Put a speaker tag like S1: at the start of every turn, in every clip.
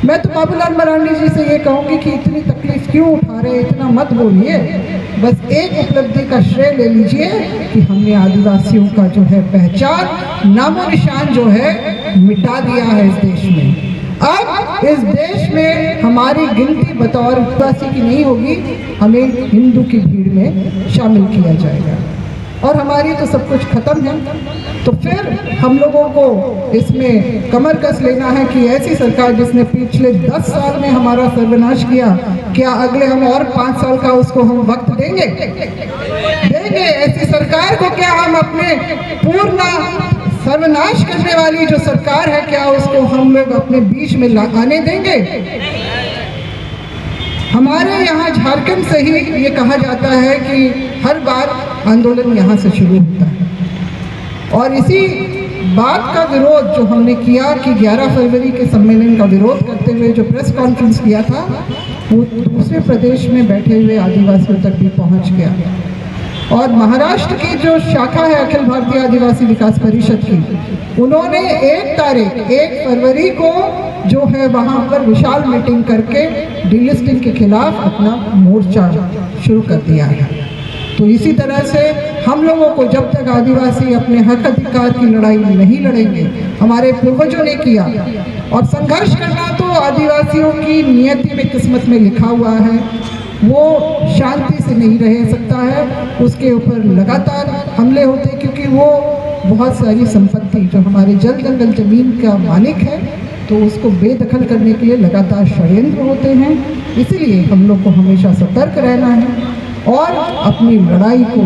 S1: मैं तो बाबूलाल मरांडी जी से ये कहूँगी कि इतनी तकलीफ क्यों उठा रहे, इतना मत बोलिए। बस एक उपलब्धि का श्रेय ले लीजिए कि हमने आदिवासियों का जो है पहचान, नामो निशान जो है मिटा दिया है इस देश में। अब इस देश में हमारी गिनती बतौर आदिवासी की नहीं होगी, हमें हिंदू की भीड़ में शामिल किया जाएगा और हमारी तो सब कुछ खत्म है। तो फिर हम लोगों को इसमें कमर कस लेना है कि ऐसी सरकार जिसने पिछले 10 साल में हमारा सर्वनाश किया, क्या अगले हम और 5 साल का उसको हम वक्त देंगे? ऐसी सरकार को क्या हम अपने पूर्ण सर्वनाश करने वाली जो सरकार है, क्या उसको हम लोग अपने बीच में आने देंगे? हमारे यहाँ झारखंड से ही ये कहा जाता है कि हर बार आंदोलन यहाँ से शुरू होता है और इसी बात का विरोध जो हमने किया कि 11 फरवरी के सम्मेलन का विरोध करते हुए जो प्रेस कॉन्फ्रेंस किया था, वो दूसरे प्रदेश में बैठे हुए आदिवासियों तक भी पहुँच गया। और महाराष्ट्र की जो शाखा है अखिल भारतीय आदिवासी विकास परिषद की, उन्होंने 1 फरवरी को जो है वहाँ पर विशाल मीटिंग करके डीलिस्टिंग के खिलाफ अपना मोर्चा शुरू कर दिया है। तो इसी तरह से हम लोगों को जब तक आदिवासी अपने हक अधिकार की लड़ाई नहीं लड़ेंगे, हमारे पूर्वजों ने किया और संघर्ष करना तो आदिवासियों की नियति में, किस्मत में लिखा हुआ है, वो शांति से नहीं रह सकता है। उसके ऊपर लगातार हमले होते हैं क्योंकि वो बहुत सारी संपत्ति जो हमारे जल जंगल जमीन का मालिक है, तो उसको बेदखल करने के लिए लगातार षड्यंत्र होते हैं। इसीलिए हम लोग को हमेशा सतर्क रहना है और अपनी लड़ाई को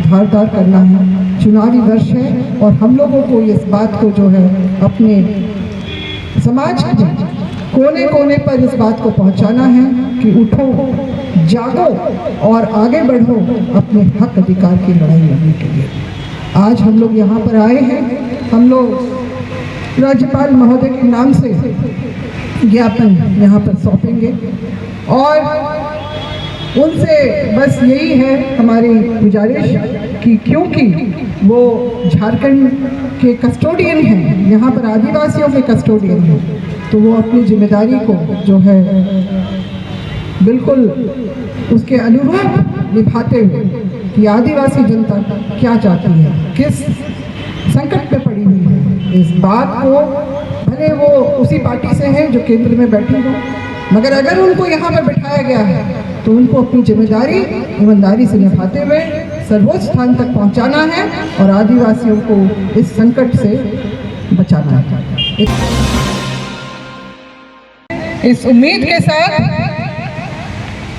S1: धारदार करना है। चुनावी वर्ष है और हम लोगों को इस बात को जो है अपने समाज के कोने कोने पर इस बात को पहुंचाना है कि उठो, जागो और आगे बढ़ो अपने हक अधिकार की लड़ाई लड़ने के लिए। आज हम लोग यहाँ पर आए हैं, हम लोग राज्यपाल महोदय के नाम से ज्ञापन यहाँ पर सौंपेंगे और उनसे बस यही है हमारी गुजारिश कि क्योंकि वो झारखंड के कस्टोडियन हैं, यहाँ पर आदिवासियों के कस्टोडियन हैं, तो वो अपनी जिम्मेदारी को जो है बिल्कुल उसके अनुरूप निभाते हुए कि आदिवासी जनता क्या चाहती है, किस संकट में पड़ी हुई है, इस बात को भले वो उसी पार्टी से हैं जो केंद्र में बैठी हो, मगर अगर उनको यहाँ पर बिठाया गया है तो उनको अपनी जिम्मेदारी ईमानदारी से निभाते हुए सर्वोच्च स्थान तक पहुँचाना है और आदिवासियों को इस संकट से बचाना है। इस उम्मीद के साथ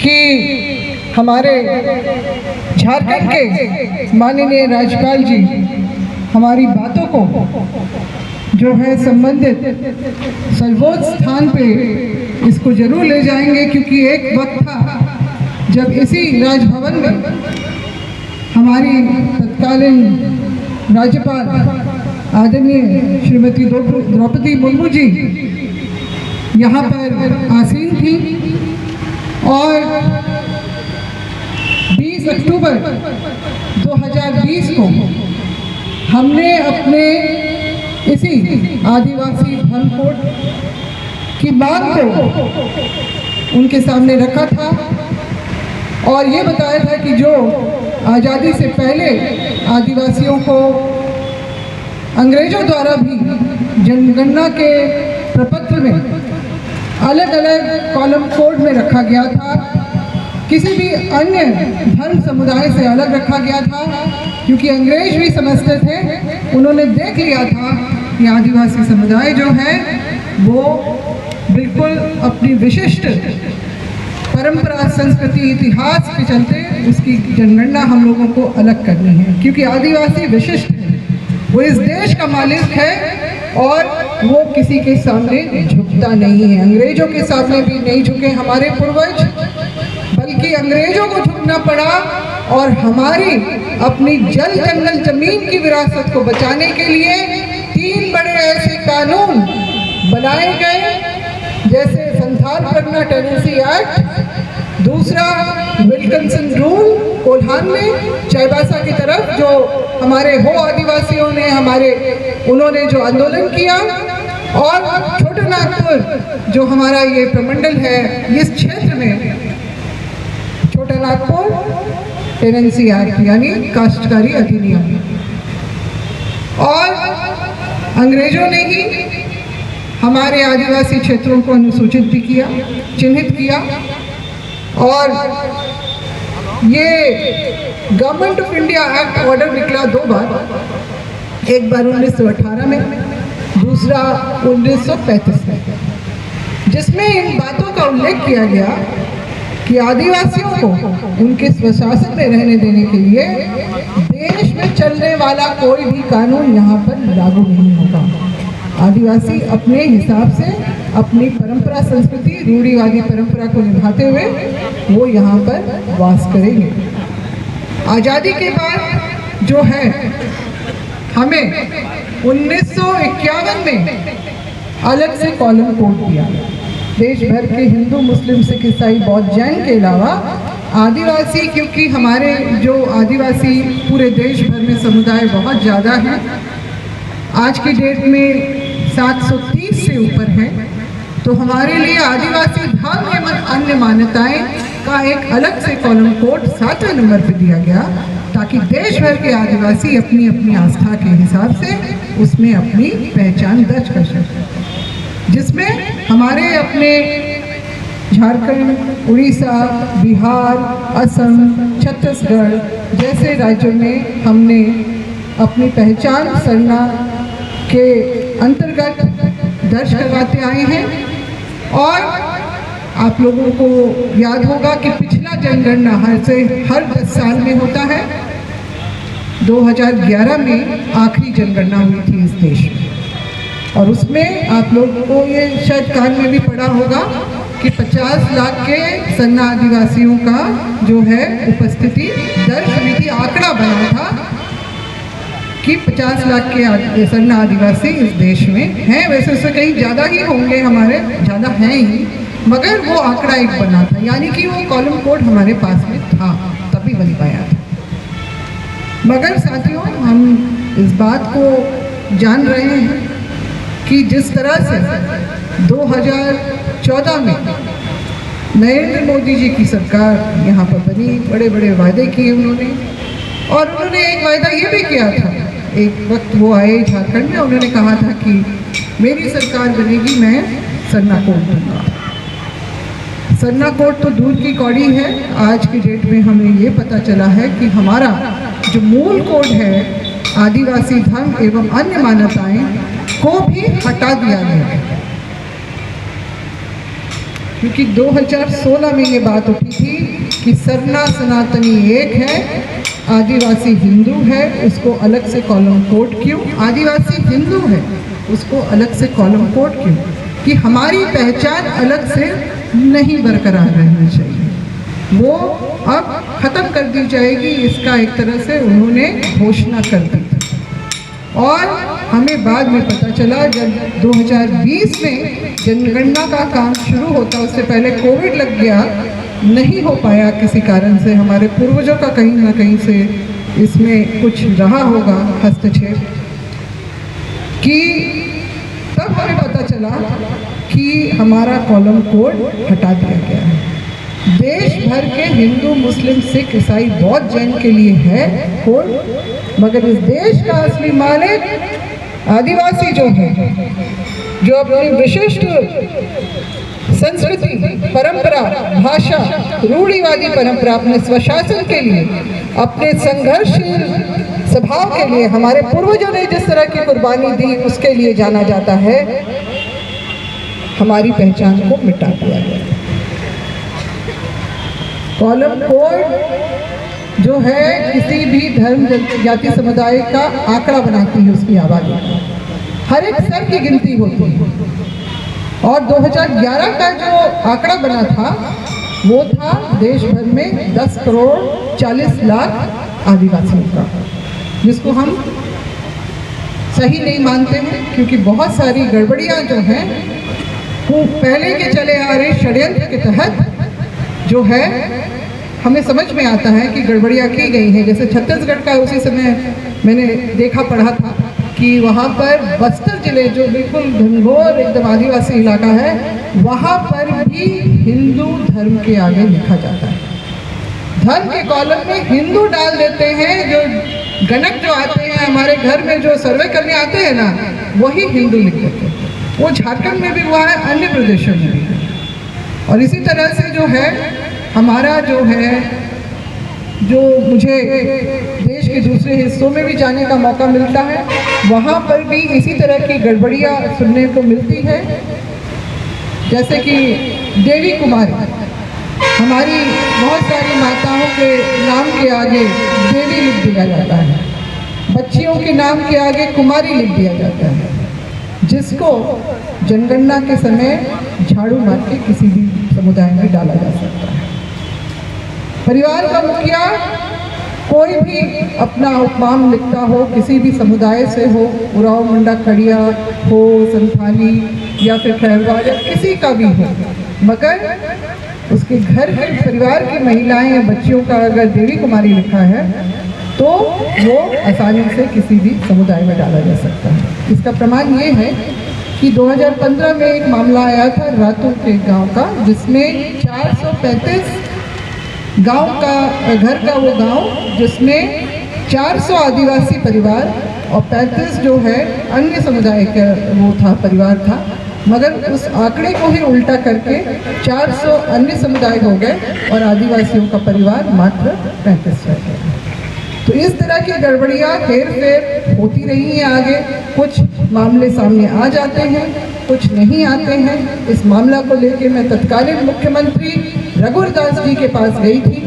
S1: कि हमारे झारखंड के माननीय राज्यपाल जी हमारी बातों को जो है संबंधित सर्वोच्च स्थान पे इसको जरूर ले जाएंगे, क्योंकि एक वक्त था जब इसी राजभवन में हमारी तत्कालीन राज्यपाल आदरणीय श्रीमती द्रौपदी मुर्मू जी यहाँ पर आसीन थी और 20 अक्टूबर 2020 को हमने अपने इसी आदिवासी धर्म कोड की मांग को उनके सामने रखा था और ये बताया था कि जो आज़ादी से पहले आदिवासियों को अंग्रेजों द्वारा भी जनगणना के प्रपत्र में अलग अलग कॉलम कोड में रखा गया था, किसी भी अन्य धर्म समुदाय से अलग रखा गया था, क्योंकि अंग्रेज भी समझते थे, उन्होंने देख लिया था कि आदिवासी समुदाय जो है वो बिल्कुल अपनी विशिष्ट परंपरा, संस्कृति, इतिहास के चलते उसकी जनगणना हम लोगों को अलग करनी है, क्योंकि आदिवासी विशिष्ट है, वो इस देश का मालिक है और वो किसी के सामने झुकता नहीं है। अंग्रेजों के सामने भी नहीं झुके हमारे पूर्वज, बल्कि अंग्रेजों को झुकना पड़ा और हमारी अपनी जल जंगल जमीन की विरासत को बचाने के लिए 3 बड़े ऐसे कानून बनाए गए, जैसे संथाल परगना टेनेंसी एक्ट, दूसरा विल्किंसन रूल कोल्हान में चाईबासा की तरफ जो हमारे हो आदिवासियों ने उन्होंने जो आंदोलन किया, और छोटा नागपुर जो हमारा ये प्रमंडल है, इस क्षेत्र में छोटा नागपुर एनसीआर यानी काश्तकारी अधिनियम, और अंग्रेजों ने ही हमारे आदिवासी क्षेत्रों को अनुसूचित भी किया, चिन्हित किया। और ये government of India act order निकला 2 बार, एक बार 1918 में, दूसरा 1935 में, जिसमें इन बातों का उल्लेख किया गया कि आदिवासियों को उनके स्वशासन में रहने देने के लिए देश में चलने वाला कोई भी कानून यहाँ पर लागू नहीं होगा। आदिवासी अपने हिसाब से अपनी परंपरा, संस्कृति, रूढ़िवादी परंपरा को निभाते हुए वो यहाँ पर वास करेंगे। आज़ादी के बाद जो है, हमें 1951 में अलग से कॉलम कोड दिया। देश भर के हिंदू, मुस्लिम, सिख, ईसाई, बौद्ध, जैन के अलावा आदिवासी, क्योंकि हमारे जो आदिवासी पूरे देश भर में समुदाय बहुत ज़्यादा हैं, आज की डेट में 730 से ऊपर है, तो हमारे लिए आदिवासी धर्म एवं अन्य मान्यताएं का एक अलग से कॉलम कोड 7वें नंबर पर दिया गया, ताकि देश भर के आदिवासी अपनी अपनी आस्था के हिसाब से उसमें अपनी पहचान दर्ज कर सकें, जिसमें हमारे अपने झारखंड, उड़ीसा, बिहार, असम, छत्तीसगढ़ जैसे राज्यों में हमने अपनी पहचान सरना के अंतर्गत दर्ज करवाते आए हैं। और आप लोगों को याद होगा कि पिछला जनगणना हर 10 साल में होता है। 2011 में आखिरी जनगणना हुई थी इस देश में, और उसमें आप लोगों को ये शायद कान में भी पड़ा होगा कि 50 लाख के सन्ना आदिवासियों का जो है उपस्थिति दर्ज हुई थी। आंकड़ा बना था कि 50 लाख के सन्ना आदिवासी इस देश में हैं। वैसे उससे कहीं ज़्यादा ही होंगे, हमारे ज़्यादा हैं ही, मगर वो आंकड़ा एक बना था, यानी कि वो कॉलम कोड हमारे पास में था, तभी बन पाया था। मगर साथियों, हम इस बात को जान रहे हैं कि जिस तरह से 2014 में नरेंद्र मोदी जी की सरकार यहाँ पर बनी, बड़े बड़े वायदे किए उन्होंने, और उन्होंने एक वायदा ये भी किया था, एक वक्त वो आए झारखंड में, उन्होंने कहा था कि मेरी सरकार बनेगी, मैं सरना कोड दूंगा। सरना कोड तो दूर की कौड़ी है, आज की डेट में हमें ये पता चला है कि हमारा जो मूल कोड है आदिवासी धर्म एवं अन्य मान्यताएं को भी हटा दिया गया है, क्योंकि 2016 में ये बात उठी थी कि सरना सनातनी एक है, आदिवासी हिंदू है, उसको अलग से कॉलम कोड क्यों? आदिवासी हिंदू है, उसको अलग से कॉलम कोड क्यों? कि हमारी पहचान अलग से नहीं बरकरार रहनी चाहिए, वो अब खत्म कर दी जाएगी, इसका एक तरह से उन्होंने घोषणा कर दी। और हमें बाद में पता चला, जब 2020 में जनगणना का काम शुरू होता, उससे पहले कोविड लग गया, नहीं हो पाया किसी कारण से, हमारे पूर्वजों का कहीं ना कहीं से इसमें कुछ रहा होगा हस्तक्षेप, कि तब हमें पता चला कि हमारा कॉलम कोड हटा दिया गया है। देश भर के हिंदू, मुस्लिम, सिख, ईसाई, बौद्ध, जैन के लिए है कोड, मगर इस देश का असली मालिक आदिवासी जो है, जो अपनी विशिष्ट संस्कृति, परंपरा, भाषा, रूढ़िवादी परंपरा, अपने स्वशासन के लिए, अपने संघर्षशील स्वभाव के लिए, हमारे पूर्वजों ने जिस तरह की कुर्बानी दी, उसके लिए जाना जाता है, हमारी पहचान को मिटा दिया गया। कॉलम कोड जो है किसी भी धर्म, जाति, समुदाय का आंकड़ा बनाती है, उसकी आबादी, हर एक स्तर की गिनती होती है। और 2011 का जो आंकड़ा बना था, वो था देश भर में 10 करोड़ 40 लाख आदिवासियों का, जिसको हम सही नहीं मानते हैं, क्योंकि बहुत सारी गड़बड़ियां जो हैं वो पहले के चले आ रहे षड्यंत्र के तहत जो है हमें समझ में आता है कि गड़बड़ियाँ की गई हैं। जैसे छत्तीसगढ़ का उसी समय मैंने देखा, पढ़ा था कि वहाँ पर बस्तर जिले जो बिल्कुल घनघोर एकदम आदिवासी इलाका है, वहाँ पर भी हिंदू धर्म के आगे लिखा जाता है। धर्म के कॉलम में हिंदू डाल देते हैं। जो गणक जो आते हैं हमारे घर में, जो सर्वे करने आते हैं ना, वही हिंदू लिख देते हैं। वो झारखंड में भी हुआ है, अन्य प्रदेशों में भी है। और इसी तरह से जो है हमारा जो है, जो मुझे देश के दूसरे हिस्सों में भी जाने का मौका मिलता है, वहाँ पर भी इसी तरह की गड़बड़ियाँ सुनने को मिलती है। जैसे कि देवी कुमारी, हमारी बहुत सारी माताओं के नाम के आगे देवी लिख दिया जाता है, बच्चियों के नाम के आगे कुमारी लिख दिया जाता है, जिसको जनगणना के समय झाड़ू मार के किसी भी समुदाय में डाला जा सकता है। परिवार का मुखिया कोई भी अपना उपनाम लिखता हो, किसी भी समुदाय से हो, उराव, मुंडा, खड़िया हो, संथाली या फिर खैरवाल या किसी का भी हो, मगर उसके घर के परिवार की महिलाएं या बच्चियों का अगर देवी कुमारी लिखा है तो वो आसानी से किसी भी समुदाय में डाला जा सकता है। इसका प्रमाण ये है कि 2015 में एक मामला आया था रातू के गांव का, जिसमें 435 गांव का घर का वो गांव जिसमें 400 आदिवासी परिवार और 35 जो है अन्य समुदाय का वो था, परिवार था, मगर उस आंकड़े को ही उल्टा करके 400 अन्य समुदाय हो गए और आदिवासियों का परिवार मात्र 35 रह गया। तो इस तरह की गड़बड़ियाँ हेर फेर होती रही हैं। आगे कुछ मामले सामने आ जाते हैं, कुछ नहीं आते हैं। इस मामला को लेकर मैं तत्कालीन मुख्यमंत्री रघुरदास जी के पास गई थी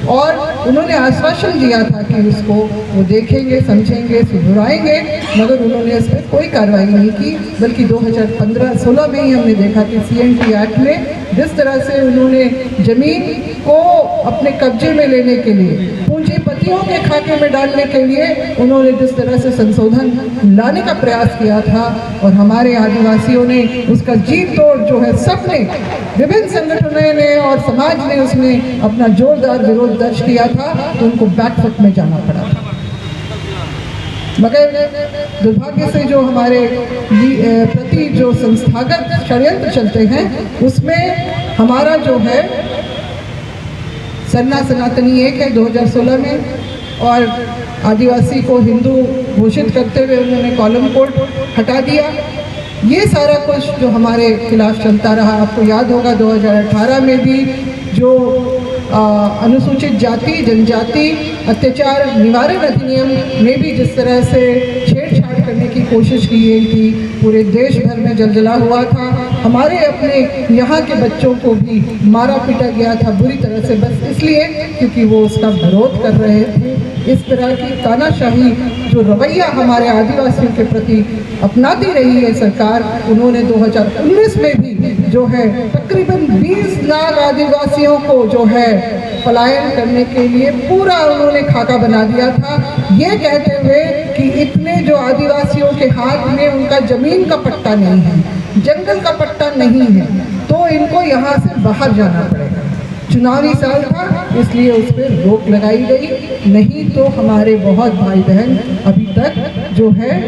S1: और उन्होंने आश्वासन दिया था कि उसको वो देखेंगे, समझेंगे, सुधराएंगे, मगर उन्होंने इस पर कोई कार्रवाई नहीं की। बल्कि 2015-16 में ही हमने देखा कि CNT एक्ट में जिस तरह से उन्होंने जमीन को अपने कब्जे में लेने के लिए, पूंजीपतियों के खाते में डालने के लिए उन्होंने जिस तरह से संशोधन लाने का प्रयास किया था, और हमारे आदिवासियों ने उसका जी तोड़ जो है, सबने, विभिन्न संगठनों ने और समाज ने उसमें अपना जोरदार विरोध दर्ज किया था, तो उनको बैकफुट में जाना पड़ा था। मगर दुर्भाग्य से जो हमारे प्रति जो संस्थागत षड्यंत्र चलते हैं, उसमें हमारा जो है सरना सनातनी एक है 2016 में, और आदिवासी को हिंदू घोषित करते हुए उन्होंने कॉलम कोड हटा दिया। ये सारा कुछ जो हमारे खिलाफ चलता रहा। आपको याद होगा 2018 में भी जो अनुसूचित जाति जनजाति अत्याचार निवारण अधिनियम में भी जिस तरह से छेड़छाड़ करने की कोशिश की गई थी, पूरे देश भर में जलजला हुआ था। हमारे अपने यहाँ के बच्चों को भी मारा पीटा गया था बुरी तरह से, बस इसलिए क्योंकि वो उसका विरोध कर रहे थे। इस तरह की तानाशाही जो रवैया हमारे आदिवासियों के प्रति अपनाती रही है सरकार, उन्होंने 2019 में भी जो है तकरीबन 20 लाख आदिवासियों को जो है पलायन करने के लिए पूरा उन्होंने खाका बना दिया था, ये कहते हुए कि इतने जो आदिवासियों के हाथ में उनका जमीन का पट्टा नहीं है, जंगल का पट्टा नहीं है, तो इनको यहाँ से बाहर जाना पड़ेगा। चुनावी साल था, इसलिए उस पर रोक लगाई गई, नहीं तो हमारे बहुत भाई बहन अभी तक जो है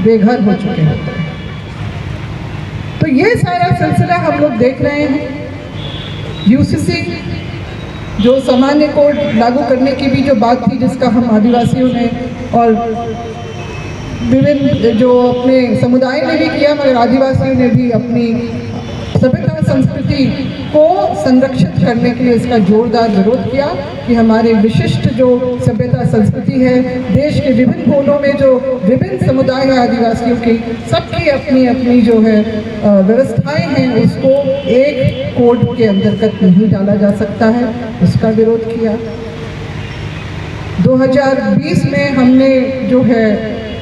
S1: बेघर हो चुके हैं। तो ये सारा सिलसिला हम लोग देख रहे हैं। UCC जो सामान्य कोड लागू करने की भी जो बात थी, जिसका हम आदिवासियों ने और विभिन्न जो अपने समुदाय ने भी किया, मगर आदिवासियों ने भी अपनी सभ्यता संस्कृति को संरक्षित करने के लिए इसका जोरदार विरोध किया कि हमारे विशिष्ट जो सभ्यता संस्कृति है, देश के विभिन्न कोनों में जो विभिन्न समुदाय है आदिवासियों की, सबकी अपनी अपनी जो है व्यवस्थाएं हैं, उसको एक कोड के अंतर्गत नहीं डाला जा सकता है, उसका विरोध किया। 2020 में हमने जो है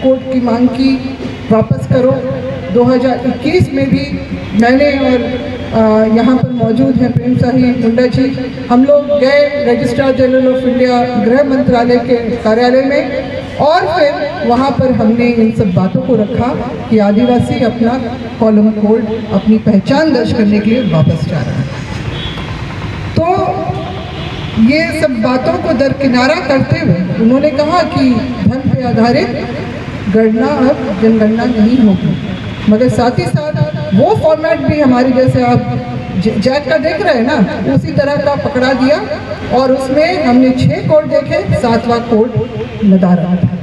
S1: कोड की मांग की, वापस करो। 2021 में भी मैंने और यहाँ पर मौजूद हैं प्रेम साही मुंडा जी, हम लोग गए रजिस्ट्रार जनरल ऑफ इंडिया गृह मंत्रालय के कार्यालय में, और फिर वहाँ पर हमने इन सब बातों को रखा कि आदिवासी अपना कॉलम कोड, अपनी पहचान दर्ज करने के लिए वापस जा रहा है। तो ये सब बातों को दरकिनारा करते हुए उन्होंने कहा कि धन पे आधारित गणना अब जनगणना नहीं होगी, मगर साथ ही साथ वो फॉर्मेट भी हमारे जैसे आप जैक का देख रहे हैं ना, उसी तरह का पकड़ा दिया और उसमें हमने 6 कोड देखे, 7वां कोड नदारा था।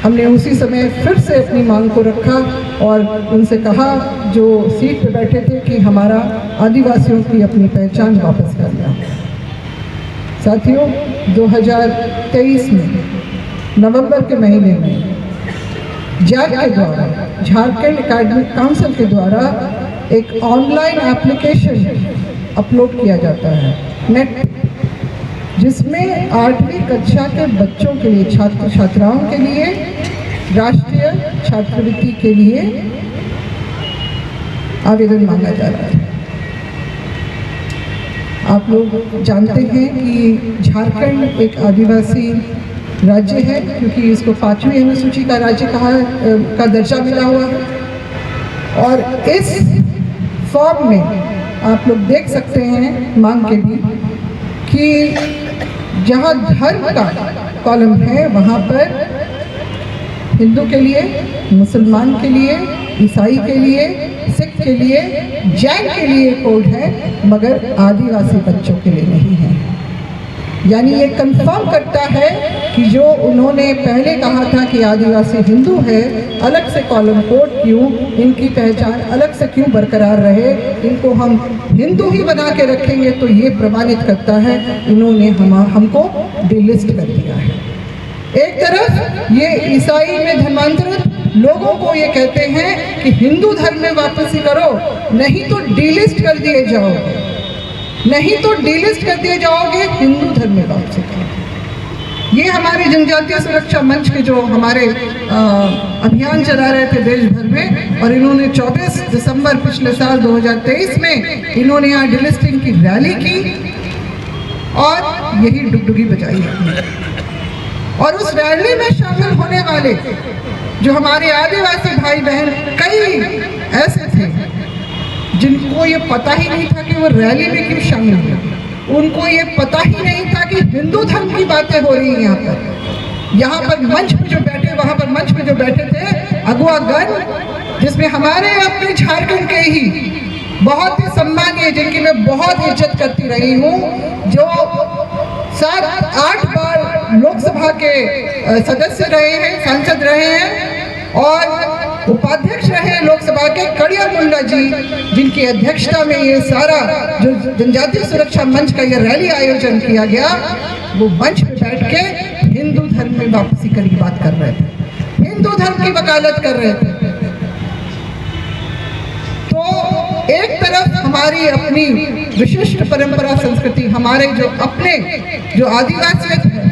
S1: हमने उसी समय फिर से अपनी मांग को रखा और उनसे कहा, जो सीट पे बैठे थे, कि हमारा आदिवासियों की अपनी पहचान वापस करना। साथियों, 2023 में नवंबर के महीने में जैक के द्वारा, झारखंड एकेडमिक काउंसिल के द्वारा एक ऑनलाइन एप्लीकेशन अपलोड किया जाता है नेट, जिसमें 8वीं कक्षा के बच्चों के लिए, छात्र छात्राओं के लिए राष्ट्रीय छात्रवृत्ति के लिए आवेदन मांगा जा रहा है। आप लोग जानते हैं कि झारखंड एक आदिवासी राज्य है, क्योंकि इसको 5वीं अनुसूची का राज्य का दर्जा मिला हुआ है। और इस फॉर्म में आप लोग देख सकते हैं मांग के भी कि जहाँ धर्म का कॉलम है वहाँ पर हिंदू के लिए, मुसलमान के लिए, ईसाई के लिए, सिख के लिए, जैन के लिए कोड है, मगर आदिवासी बच्चों के लिए नहीं है। यानी ये कंफर्म करता है कि जो उन्होंने पहले कहा था कि आदिवासी हिंदू है, अलग से कॉलम कोड क्यों, इनकी पहचान अलग से क्यों बरकरार रहे, इनको हम हिंदू ही बना के रखेंगे, तो ये प्रमाणित करता है इन्होंने हमको डिलिस्ट कर दिया है। एक तरफ ये ईसाई में धर्मांतरित लोगों को ये कहते हैं कि हिंदू धर्म में वापसी करो, नहीं तो डिलिस्ट कर दिए जाओगे, नहीं तो डिलिस्ट कर दिए जाओगे, हिंदू धर्म में वापसी करो। ये हमारे जनजातीय सुरक्षा मंच के जो हमारे अभियान चला रहे थे देश भर में, और इन्होंने 24 दिसंबर पिछले साल 2023 में इन्होंने यहाँ डिलिस्टिंग की रैली की और यही डुगडुगी बजाई है। और उस रैली में शामिल होने वाले जो हमारे आदिवासी भाई बहन कई ऐसे थे जिनको ये पता ही नहीं था कि वो रैली में क्यों शामिल हुए, उनको ये पता ही नहीं था कि हिंदू धर्म की बातें हो रही हैं। यहाँ पर मंच पे जो बैठे, वहाँ पर मंच पे जो बैठे थे अगुवागण, जिसमें हमारे अपने झारखंड के ही बहुत ही सम्मानीय, जिनकी मैं बहुत इज्जत करती रही हूँ, जो 7-8 बार लोकसभा के सदस्य रहे हैं, सांसद रहे हैं और उपाध्यक्ष रहे लोकसभा के, कड़िया मुंडा जी, जिनकी अध्यक्षता में ये सारा जो जनजातीय सुरक्षा मंच का ये रैली आयोजन किया गया, वो मंच पे बैठ के हिंदू धर्म में वापसी की बात कर रहे थे, हिंदू धर्म की वकालत कर रहे थे। तो एक तरफ हमारी अपनी विशिष्ट परंपरा संस्कृति, हमारे जो अपने जो आदिवासियत है,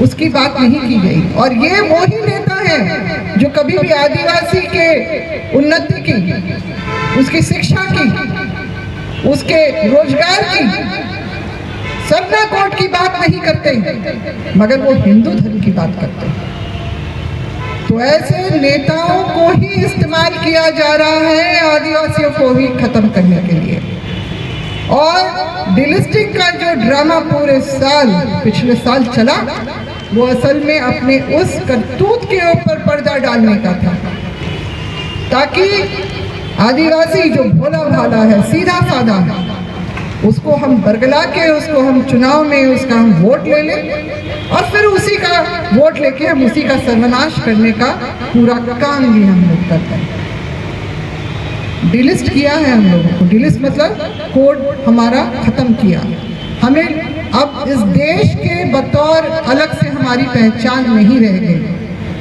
S1: उसकी बात नहीं की गई। और ये वो ही नेता है जो कभी भी आदिवासी के उन्नति की, उसकी शिक्षा की, उसके रोजगार की, सरना कोड की बात नहीं करते, मगर वो हिंदू धर्म की बात करते हैं। तो ऐसे नेताओं को ही इस्तेमाल किया जा रहा है आदिवासियों को ही खत्म करने के लिए। और डिलिस्टिंग का जो ड्रामा पूरे साल, पिछले साल चला, वो असल में अपने उस करतूत के ऊपर पर्दा डालने का था, ताकि आदिवासी जो भोला भाला है, सीधा साधा है, उसको हम बरगला के, उसको हम चुनाव में उसका हम वोट ले लें और फिर उसी का वोट लेके हम उसी का सर्वनाश करने का पूरा काम भी हम लोग करते हैं। डिलिस्ट किया है हम लोगों को, डिलिस्ट मतलब कोड हमारा खत्म किया। हमें अब इस देश के बतौर अलग से हमारी पहचान नहीं रह गई,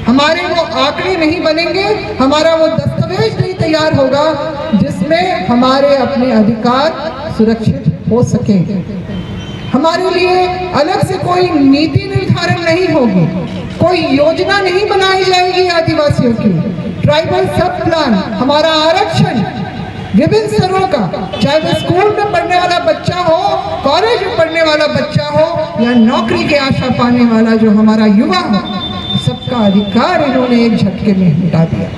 S1: हमारे वो आंकड़े नहीं बनेंगे, हमारा वो दस्तावेज नहीं तैयार होगा जिसमें हमारे अपने अधिकार सुरक्षित हो सके। हमारे लिए अलग से कोई नीति निर्धारण नहीं होगी, कोई योजना नहीं बनाई जाएगी आदिवासियों की। ट्राइबल सब प्लान, हमारा आरक्षण विभिन्न स्तरों का, चाहे वो स्कूल में पढ़ने वाला बच्चा हो, कॉलेज में पढ़ने वाला बच्चा हो, या नौकरी के आशा पाने वाला जो हमारा युवा हो, सबका अधिकार इन्होंने एक झटके में मिटा दिया,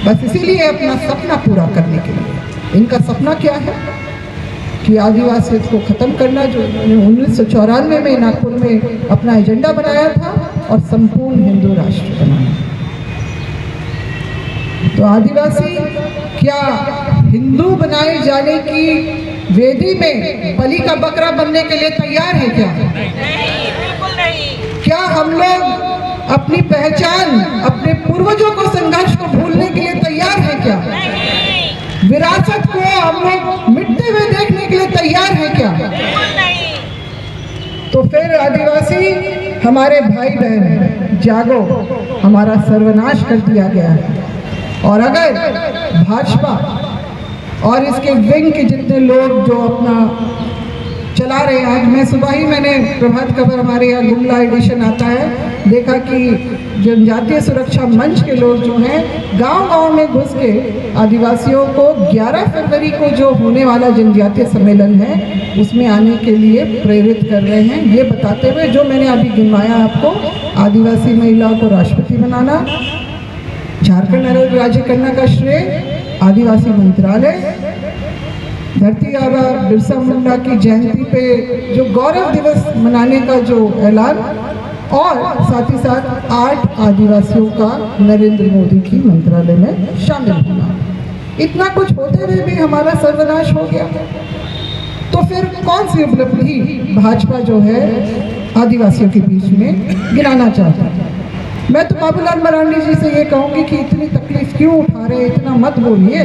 S1: बस इसीलिए अपना सपना पूरा करने के लिए। इनका सपना क्या है कि आदिवासियों को खत्म करना, जो 1994 में नागपुर में अपना एजेंडा बनाया था और संपूर्ण हिंदू राष्ट्र बनाना। तो आदिवासी क्या हिंदू बनाए जाने की वेदी में बलि का बकरा बनने के लिए तैयार है क्या?
S2: बिल्कुल नहीं।
S1: क्या हम लोग अपनी पहचान, अपने पूर्वजों को, संघर्ष को भूलने के लिए तैयार है क्या? विरासत को हम लोग मिटते हुए देखने के लिए तैयार है क्या? तो फिर आदिवासी हमारे भाई बहन जागो, हमारा सर्वनाश कर दिया गया है। और अगर भाजपा और इसके विंग के जितने लोग जो अपना चला रहे हैं, आज मैं सुबह ही मैंने प्रभात खबर हमारे यहाँ गुमला एडिशन आता है, देखा कि जनजातीय सुरक्षा मंच के लोग जो हैं गांव-गांव में घुस के आदिवासियों को 11 फरवरी को जो होने वाला जनजातीय सम्मेलन है उसमें आने के लिए प्रेरित कर रहे हैं, ये बताते हुए जो मैंने अभी गिनवाया आपको, आदिवासी महिलाओं को राष्ट्रपति बनाना, झारखंड अलग राज्य करने का श्रेय आदिवासी मंत्रालय, धरती आबा बिरसा मुंडा की जयंती पे जो गौरव दिवस मनाने का जो ऐलान, और साथ ही साथ 8 आदिवासियों का नरेंद्र मोदी की मंत्रालय में शामिल होना। इतना कुछ होते हुए भी हमारा सर्वनाश हो गया। तो फिर कौन सी उपलब्धि भाजपा जो है आदिवासियों के बीच में गिराना चाहता है? मैं तो बाबूलाल मरांडी जी से ये कहूँगी कि इतनी तकलीफ क्यों उठा रहे, इतना मत बोलिए,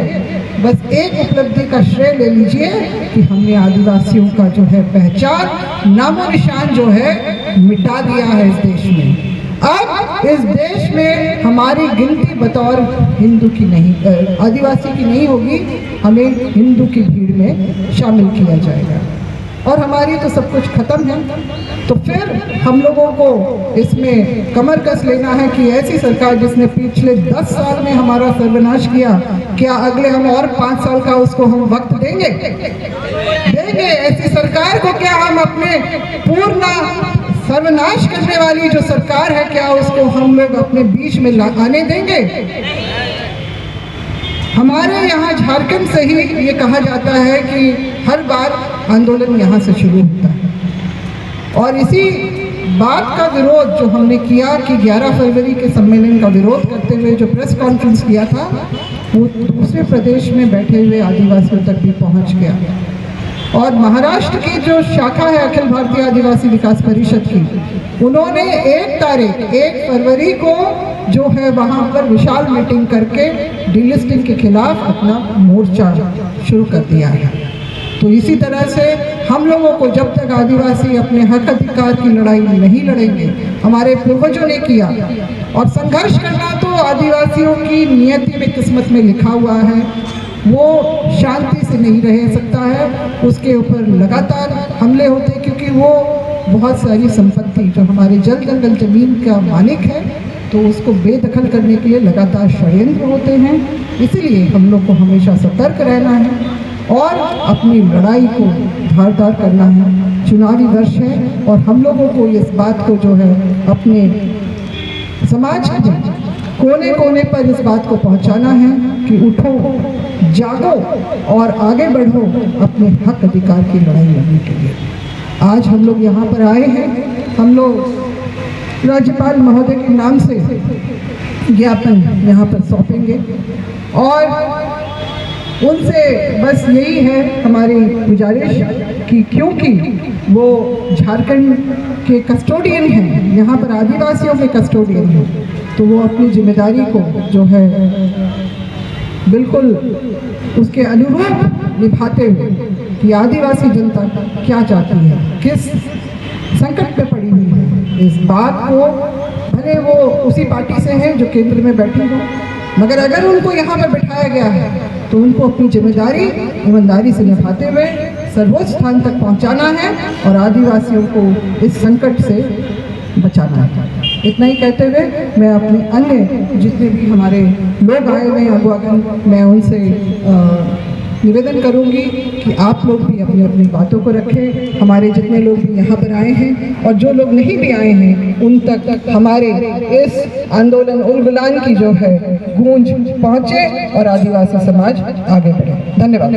S1: बस एक उपलब्धि का श्रेय ले लीजिए कि हमने आदिवासियों का जो है पहचान, नामो निशान जो है मिटा दिया है इस देश में। अब इस देश में हमारी गिनती बतौर हिंदू की नहीं, आदिवासी की नहीं होगी, हमें हिंदू की भीड़ में शामिल किया जाएगा और हमारी तो सब कुछ खत्म है। तो फिर हम लोगों को इसमें कमर कस लेना है कि ऐसी सरकार जिसने पिछले 10 साल में हमारा सर्वनाश किया, क्या अगले हम और 5 साल का उसको हम वक्त देंगे? ऐसी सरकार को क्या हम अपने पूर्ण सर्वनाश करने वाली जो सरकार है, क्या उसको हम लोग अपने बीच में आने देंगे? हमारे यहाँ झारखंड से ही ये कहा जाता है कि हर बार आंदोलन यहाँ से शुरू होता है, और इसी बात का विरोध जो हमने किया कि 11 फरवरी के सम्मेलन का विरोध करते हुए जो प्रेस कॉन्फ्रेंस किया था, वो दूसरे प्रदेश में बैठे हुए आदिवासियों तक भी पहुँच गया। और महाराष्ट्र की जो शाखा है अखिल भारतीय आदिवासी विकास परिषद की, उन्होंने 1 फरवरी को जो है वहाँ पर विशाल मीटिंग करके डीलिस्टिंग के खिलाफ अपना मोर्चा शुरू कर दिया है। तो इसी तरह से हम लोगों को जब तक आदिवासी अपने हक अधिकार की लड़ाई नहीं लड़ेंगे, हमारे पूर्वजों ने किया, और संघर्ष करना तो आदिवासियों की नियति में, किस्मत में लिखा हुआ है, वो शांति से नहीं रह सकता है, उसके ऊपर लगातार हमले होते हैं, क्योंकि वो बहुत सारी संपत्ति जो हमारे जल जंगल जमीन का मालिक है, तो उसको बेदखल करने के लिए लगातार षड्यंत्र होते हैं। इसीलिए हम लोग को हमेशा सतर्क रहना है और अपनी लड़ाई को धारदार करना है। चुनावी वर्ष है और हम लोगों को इस बात को जो है अपने समाज के कोने कोने पर इस बात को पहुंचाना है कि उठो, जागो और आगे बढ़ो अपने हक अधिकार की लड़ाई लड़ने के लिए। आज हम लोग यहाँ पर आए हैं, हम लोग राज्यपाल महोदय के नाम से ज्ञापन यहाँ पर सौंपेंगे और उनसे बस यही है हमारी गुजारिश कि क्योंकि वो झारखंड के कस्टोडियन हैं, यहाँ पर आदिवासियों के कस्टोडियन हैं, तो वो अपनी जिम्मेदारी को जो है बिल्कुल उसके अनुरूप निभाते हुए कि आदिवासी जनता क्या चाहती है, किस संकट पे पड़ी हुई है, इस बात को भले वो उसी पार्टी से हैं जो केंद्र में बैठी हो, मगर अगर उनको यहाँ पर बिठाया गया है तो उनको अपनी जिम्मेदारी ईमानदारी से निभाते हुए सर्वोच्च स्थान तक पहुँचाना है और आदिवासियों को इस संकट से बचाना है। इतना ही कहते हुए मैं अपने अन्य जितने भी हमारे लोग आए हुए हैं अगुवागण, मैं उनसे निवेदन करूंगी कि आप लोग भी अपनी अपनी बातों को रखें। हमारे जितने लोग भी यहाँ पर आए हैं और जो लोग नहीं भी आए हैं उन तक हमारे इस आंदोलन उलगुलान की जो है गूंज पहुँचे और आदिवासी समाज आगे बढ़े। धन्यवाद।